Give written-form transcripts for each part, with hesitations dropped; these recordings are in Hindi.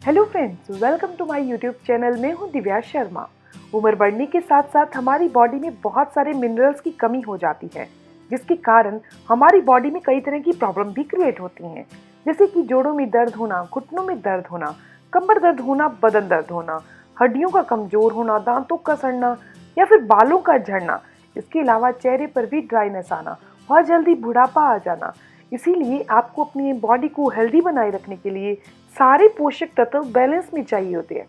Hello friends, welcome to my YouTube channel. मैं हूं दिव्या शर्मा। उम्र बढ़ने के साथ साथ हमारी बॉडी में बहुत सारे मिनरल्स की कमी हो जाती है, जिसके कारण हमारी बॉडी में कई तरह की प्रॉब्लम भी क्रिएट होती हैं, जैसे कि जोड़ों में दर्द होना, घुटनों में दर्द होना, कमर दर्द होना, बदन दर्द होना, हड्डियों का कमजोर होना, दांतों का सड़ना या फिर बालों का झड़ना। इसके अलावा चेहरे पर भी ड्राइनेस आना और जल्दी बुढ़ापा आ जाना। इसीलिए आपको अपनी बॉडी को हेल्दी बनाए रखने के लिए सारे पोषक तत्व बैलेंस में चाहिए होते हैं।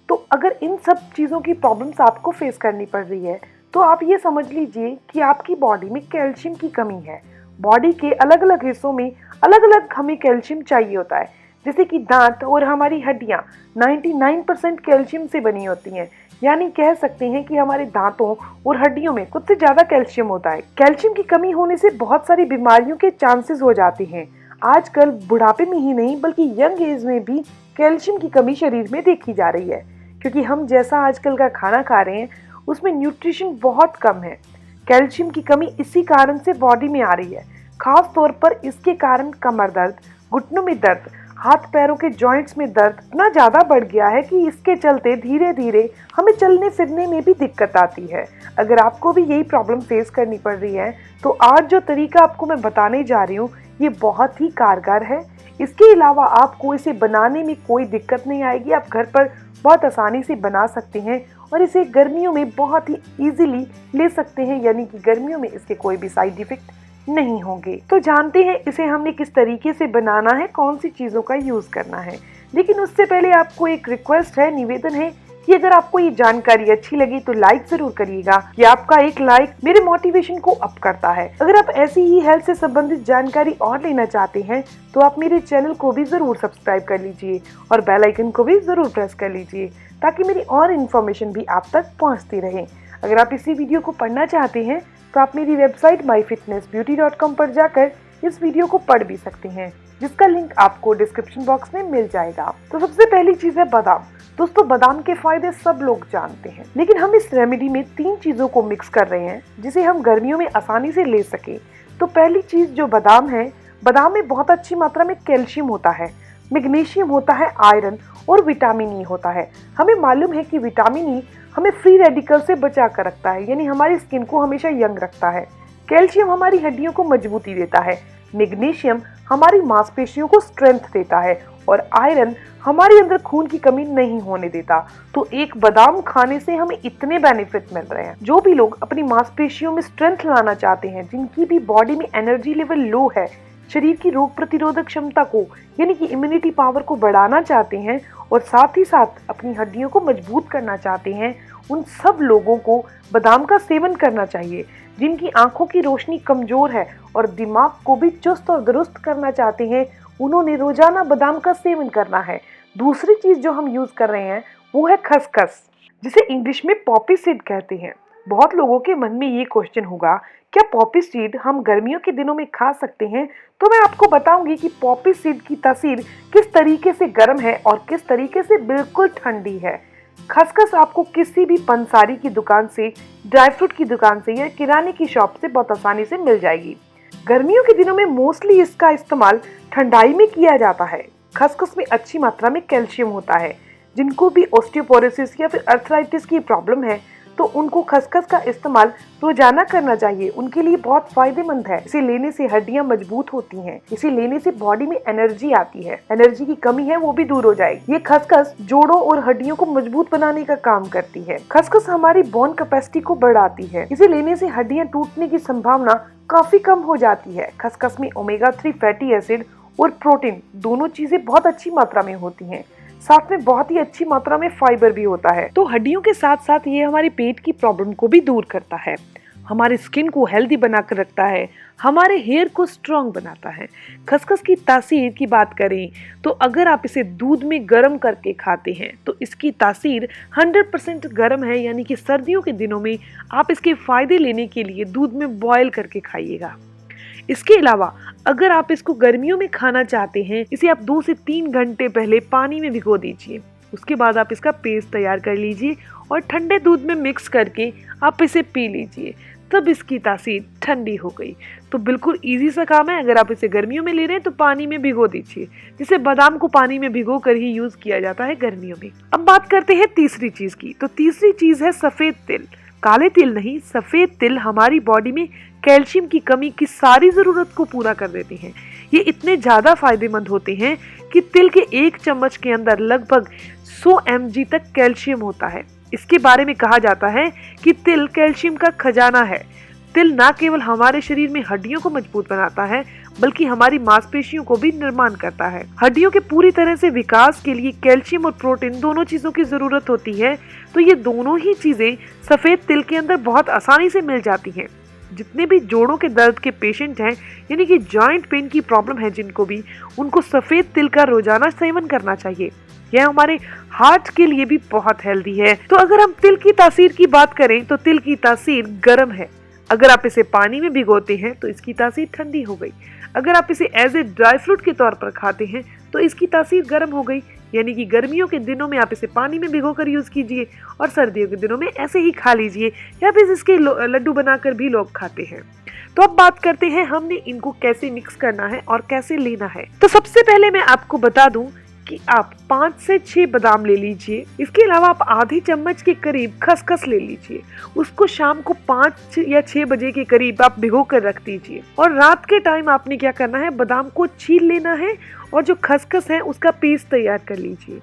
तो अगर इन सब चीज़ों की प्रॉब्लम्स आपको फेस करनी पड़ रही है तो आप ये समझ लीजिए कि आपकी बॉडी में कैल्शियम की कमी है। बॉडी के अलग अलग हिस्सों में अलग अलग हमें कैल्शियम चाहिए होता है, जैसे कि दांत और हमारी हड्डियाँ 99% कैल्शियम से बनी होती हैं। यानी कह सकते हैं कि हमारे दांतों और हड्डियों में कुछ से ज़्यादा कैल्शियम होता है। कैल्शियम की कमी होने से बहुत सारी बीमारियों के चांसेस हो जाते हैं। आजकल बुढ़ापे में ही नहीं बल्कि यंग एज में भी कैल्शियम की कमी शरीर में देखी जा रही है, क्योंकि हम जैसा आजकल का खाना खा रहे हैं उसमें न्यूट्रिशन बहुत कम है। कैल्शियम की कमी इसी कारण से बॉडी में आ रही है। खास तौर पर इसके कारण कमर दर्द, घुटनों में दर्द, हाथ पैरों के जॉइंट्स में दर्द इतना ज़्यादा बढ़ गया है कि इसके चलते धीरे धीरे हमें चलने फिरने में भी दिक्कत आती है। अगर आपको भी यही प्रॉब्लम फेस करनी पड़ रही है तो आज जो तरीका आपको मैं बताने जा रही हूँ ये बहुत ही कारगर है। इसके अलावा आपको इसे बनाने में कोई दिक्कत नहीं आएगी। आप घर पर बहुत आसानी से बना सकते हैं और इसे गर्मियों में बहुत ही इजीली ले सकते हैं, यानी कि गर्मियों में इसके कोई भी साइड इफेक्ट नहीं होंगे। तो जानते हैं इसे हमने किस तरीके से बनाना है, कौन सी चीज़ों का यूज़ करना है। लेकिन उससे पहले आपको एक रिक्वेस्ट है, निवेदन है कि अगर आपको ये जानकारी अच्छी लगी तो लाइक जरूर करिएगा, कि आपका एक लाइक मेरे मोटिवेशन को अप करता है। अगर आप ऐसी ही हेल्थ से संबंधित जानकारी और लेना चाहते हैं तो आप मेरे चैनल को भी जरूर सब्सक्राइब कर लीजिए और बेल आइकन को भी जरूर प्रेस कर लीजिए, ताकि मेरी और इन्फॉर्मेशन भी आप तक पहुँचती रहे। अगर आप इसी वीडियो को पढ़ना चाहते हैं तो आप मेरी वेबसाइट myfitnessbeauty.com पर जाकर इस वीडियो को पढ़ भी सकते हैं, जिसका लिंक आपको डिस्क्रिप्शन बॉक्स में मिल जाएगा। तो सबसे पहली चीज है बादाम। दोस्तों, बादाम के फायदे सब लोग जानते हैं, लेकिन हम इस रेमेडी में 3 चीजों को मिक्स कर रहे हैं जिसे हम गर्मियों में आसानी से ले सके। तो पहली चीज जो बादाम है, बादाम में बहुत अच्छी मात्रा में कैल्शियम होता है, मैग्नीशियम होता है, आयरन और विटामिन ई होता है। हमें मालूम है कि विटामिन ई हमें फ्री रेडिकल से बचा कर रखता है, यानी हमारी स्किन को हमेशा यंग रखता है। कैल्शियम हमारी हड्डियों को मजबूती देता है, मैग्नीशियम हमारी मांसपेशियों को स्ट्रेंथ देता है और आयरन हमारे अंदर खून की कमी नहीं होने देता। तो एक बादाम खाने से हमें इतने बेनिफिट मिल रहे हैं। जो भी लोग अपनी मांसपेशियों में स्ट्रेंथ लाना चाहते हैं, जिनकी भी बॉडी में एनर्जी लेवल लो है, शरीर की रोग प्रतिरोधक क्षमता को यानी कि इम्यूनिटी पावर को बढ़ाना चाहते हैं और साथ ही साथ अपनी हड्डियों को मजबूत करना चाहते हैं, उन सब लोगों को बादाम का सेवन करना चाहिए। जिनकी आंखों की रोशनी कमजोर है और दिमाग को भी चुस्त और दुरुस्त करना चाहते हैं, उन्होंने रोजाना बादाम का सेवन करना है। दूसरी चीज जो हम यूज कर रहे हैं वो है खसखस, जिसे इंग्लिश में पॉपी सीड कहते हैं। बहुत लोगों के मन में ये क्वेश्चन होगा, क्या पॉपी सीड हम गर्मियों के दिनों में खा सकते हैं? तो मैं आपको बताऊंगी कि पॉपी सीड की तासीर किस तरीके से गर्म है और किस तरीके से बिल्कुल ठंडी है। खसखस आपको किसी भी पंसारी की दुकान से, ड्राई फ्रूट की दुकान से या किराने की शॉप से बहुत आसानी से मिल जाएगी। गर्मियों के दिनों में मोस्टली इसका इस्तेमाल ठंडाई में किया जाता है। खसखस में अच्छी मात्रा में कैल्शियम होता है। जिनको भी ऑस्टियोपोरोसिस या फिर अर्थराइटिस की प्रॉब्लम है तो उनको खसखस का इस्तेमाल रोजाना करना चाहिए, उनके लिए बहुत फायदेमंद है। इसे लेने से हड्डियां मजबूत होती हैं, इसे लेने से बॉडी में एनर्जी आती है, एनर्जी की कमी है वो भी दूर हो जाएगी। ये खसखस जोड़ों और हड्डियों को मजबूत बनाने का काम करती है। खसखस हमारी बोन कैपेसिटी को बढ़ाती है। इसे लेने से हड्डियां टूटने की संभावना काफी कम हो जाती है। खसखस में ओमेगा 3 फैटी एसिड और प्रोटीन दोनों चीजें बहुत अच्छी मात्रा में होती हैं। साथ में बहुत ही अच्छी मात्रा में फाइबर भी होता है। तो हड्डियों के साथ साथ ये हमारे पेट की प्रॉब्लम को भी दूर करता है, हमारी स्किन को हेल्दी बनाकर रखता है, हमारे हेयर को स्ट्रॉन्ग बनाता है। खसखस की तासीर की बात करें तो अगर आप इसे दूध में गर्म करके खाते हैं तो इसकी तासीर 100% गर्म है, यानी कि सर्दियों के दिनों में आप इसके फायदे लेने के लिए दूध में बॉयल करके खाइएगा। इसके अलावा अगर आप इसको गर्मियों में खाना चाहते हैं, इसे आप 2 से 3 घंटे पहले पानी में भिगो दीजिए। उसके बाद आप इसका पेस्ट तैयार कर लीजिए और ठंडे दूध में मिक्स करके आप इसे पी लीजिए। तब इसकी तासीर ठंडी हो गई। तो बिल्कुल इजी सा काम है। अगर आप इसे गर्मियों में ले रहे हैं तो पानी में भिगो दीजिए, जिसे बादाम को पानी में भिगो कर ही यूज किया जाता है गर्मियों में। अब बात करते हैं तीसरी चीज की। तो तीसरी चीज है सफेद तिल। काले तिल नहीं, सफेद तिल हमारी बॉडी में कैल्शियम की कमी की सारी जरूरत को पूरा कर देते हैं। ये इतने ज्यादा फायदेमंद होते हैं कि तिल के 1 चम्मच के अंदर लगभग 100 mg तक कैल्शियम होता है। इसके बारे में कहा जाता है कि तिल कैल्शियम का खजाना है। तिल न केवल हमारे शरीर में हड्डियों को मजबूत बनाता है, बल्कि हमारी मांसपेशियों को भी निर्माण करता है। हड्डियों के पूरी तरह से विकास के लिए कैल्शियम और प्रोटीन दोनों चीजों की जरूरत होती है। तो ये दोनों ही चीजें सफेद तिल के अंदर बहुत आसानी से मिल जाती हैं। जितने भी जोड़ों के दर्द के पेशेंट हैं, यानी कि जॉइंट पेन की प्रॉब्लम है जिनको भी, उनको सफेद तिल का रोजाना सेवन करना चाहिए। यह हमारे हार्ट के लिए भी बहुत हेल्दी है। तो अगर हम तिल की तासीर की बात करें तो तिल की तासीर गर्म है। अगर आप इसे पानी में भिगोते हैं तो इसकी तासीर ठंडी हो गई। अगर आप इसे एज ए ड्राई फ्रूट के तौर पर खाते हैं तो इसकी तासीर गर्म हो गई। यानी कि गर्मियों के दिनों में आप इसे पानी में भिगोकर यूज कीजिए और सर्दियों के दिनों में ऐसे ही खा लीजिए, या फिर इसके लड्डू बनाकर भी लोग खाते हैं। तो अब बात करते हैं हमने इनको कैसे मिक्स करना है और कैसे लेना है। तो सबसे पहले मैं आपको बता दूं कि आप 5 से 6 बादाम ले लीजिए। इसके अलावा आप आधी चम्मच के करीब खसखस ले लीजिए। उसको शाम को 5 या 6 बजे के करीब आप भिगो कर रख दीजिए और रात के टाइम आपने क्या करना है, बादाम को छील लेना है और जो खसखस है उसका पेस्ट तैयार कर लीजिए।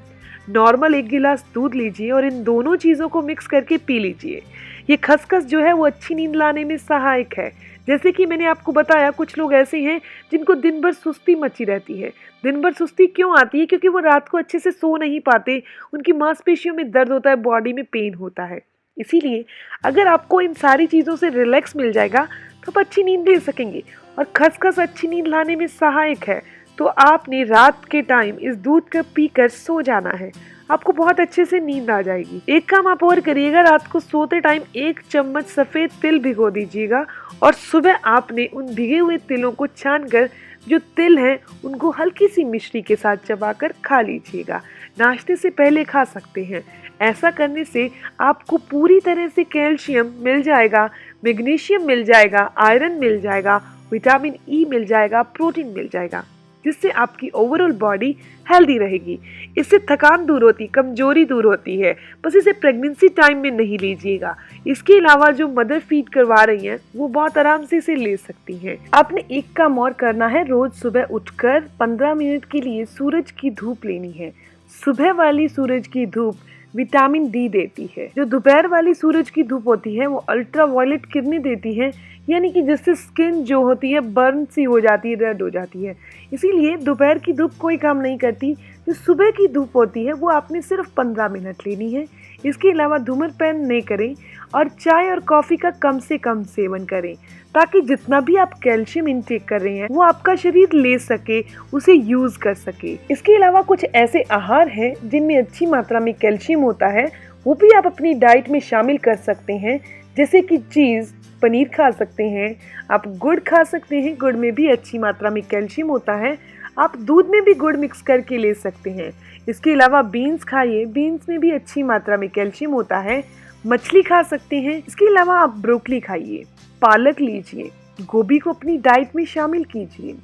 नॉर्मल 1 गिलास दूध लीजिए और इन दोनों चीजों को मिक्स करके पी लीजिए। ये खसखस जो है वो अच्छी नींद लाने में सहायक है। जैसे कि मैंने आपको बताया, कुछ लोग ऐसे हैं जिनको दिन भर सुस्ती मची रहती है। दिन भर सुस्ती क्यों आती है? क्योंकि वो रात को अच्छे से सो नहीं पाते, उनकी मांसपेशियों में दर्द होता है, बॉडी में पेन होता है। इसीलिए अगर आपको इन सारी चीज़ों से रिलैक्स मिल जाएगा तो आप अच्छी नींद ले सकेंगे। और खसखस अच्छी नींद लाने में सहायक है। तो आपने रात के टाइम इस दूध को पीकर सो जाना है, आपको बहुत अच्छे से नींद आ जाएगी। एक काम आप और करिएगा, रात को सोते टाइम 1 चम्मच सफेद तिल भिगो दीजिएगा और सुबह आपने उन भिगे हुए तिलों को छानकर जो तिल हैं उनको हल्की सी मिश्री के साथ चबाकर खा लीजिएगा। नाश्ते से पहले खा सकते हैं। ऐसा करने से आपको पूरी तरह से कैल्शियम मिल जाएगा, मैग्नीशियम मिल जाएगा, आयरन मिल जाएगा, विटामिन ई मिल जाएगा, प्रोटीन मिल जाएगा, जिससे आपकी ओवरऑल बॉडी हेल्दी रहेगी। इससे थकान दूर होती, कमजोरी दूर होती है। बस इसे प्रेगनेंसी टाइम में नहीं लीजिएगा। इसके अलावा जो मदर फीड करवा रही हैं वो बहुत आराम से इसे ले सकती हैं। आपने एक काम और करना है, रोज सुबह उठकर 15 मिनट के लिए सूरज की धूप लेनी है। सुबह वाली सूरज की धूप विटामिन डी देती है। जो दोपहर वाली सूरज की धूप होती है वो अल्ट्रा वायलेट किरणें देती है, यानी कि जिससे स्किन जो होती है बर्न सी हो जाती है, रेड हो जाती है। इसीलिए दोपहर की धूप कोई काम नहीं करती। जो सुबह की धूप होती है वो आपने सिर्फ 15 मिनट लेनी है। इसके अलावा धूम्रपान नहीं करें और चाय और कॉफ़ी का कम से कम सेवन करें, ताकि जितना भी आप कैल्शियम इनटेक कर रहे हैं वो आपका शरीर ले सके, उसे यूज कर सके। इसके अलावा कुछ ऐसे आहार हैं जिनमें अच्छी मात्रा में कैल्शियम होता है, वो भी आप अपनी डाइट में शामिल कर सकते हैं। जैसे कि चीज़, पनीर खा सकते हैं, आप गुड़ खा सकते हैं, गुड़ में भी अच्छी मात्रा में कैल्शियम होता है। आप दूध में भी गुड़ मिक्स करके ले सकते हैं। इसके अलावा बीन्स खाइए, बीन्स में भी अच्छी मात्रा में कैल्शियम होता है। मछली खा सकते हैं। इसके अलावा आप ब्रोकली खाइए, पालक लीजिए, गोभी को अपनी डाइट में शामिल कीजिए,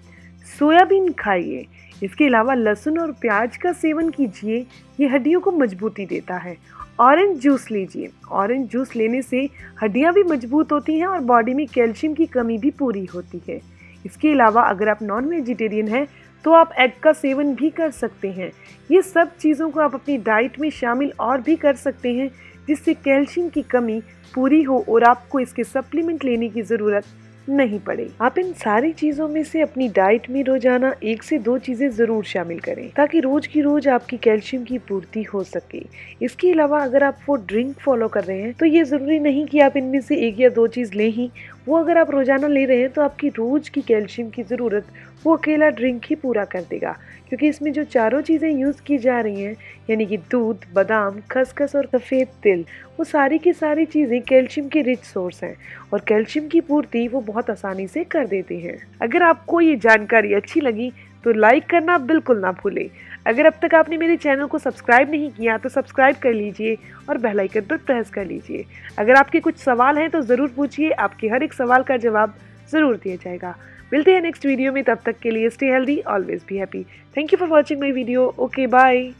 सोयाबीन खाइए। इसके अलावा लहसुन और प्याज का सेवन कीजिए, ये हड्डियों को मजबूती देता है। ऑरेंज जूस लीजिए, ऑरेंज जूस लेने से हड्डियां भी मजबूत होती हैं और बॉडी में कैल्शियम की कमी भी पूरी होती है। इसके अलावा अगर आप नॉन वेजिटेरियन हैं तो आप एग का सेवन भी कर सकते हैं। ये सब चीज़ों को आप अपनी डाइट में शामिल और भी कर सकते हैं, जिससे कैल्शियम की कमी पूरी हो और आपको इसके सप्लीमेंट लेने की ज़रूरत नहीं पड़े। आप इन सारी चीज़ों में से अपनी डाइट में रोजाना 1 से 2 चीज़ें ज़रूर शामिल करें, ताकि रोज़ की रोज़ आपकी कैल्शियम की पूर्ति हो सके। इसके अलावा अगर आप वो ड्रिंक फॉलो कर रहे हैं तो ये ज़रूरी नहीं कि आप इनमें से 1 या 2 चीज़ लें ही। वो अगर आप रोजाना ले रहे हैं तो आपकी रोज़ की कैल्शियम की ज़रूरत वो अकेला ड्रिंक ही पूरा कर देगा, क्योंकि इसमें जो चारों चीज़ें यूज़ की जा रही हैं, यानी कि दूध, बादाम, खसखस और सफ़ेद तिल, वो सारी की सारी चीज़ें कैल्शियम के रिच सोर्स हैं और कैल्शियम की पूर्ति वो बहुत आसानी से कर देते हैं। अगर आपको ये जानकारी अच्छी लगी तो लाइक करना बिल्कुल ना भूलें। अगर अब तक आपने मेरे चैनल को सब्सक्राइब नहीं किया तो सब्सक्राइब कर लीजिए और बेल आइकन पर प्रेस कर लीजिए। अगर आपके कुछ सवाल हैं तो ज़रूर पूछिए, आपके हर एक सवाल का जवाब ज़रूर दिया जाएगा। मिलते हैं नेक्स्ट वीडियो में, तब तक के लिए stay healthy, always be happy. Thank you for watching my video. Okay, bye.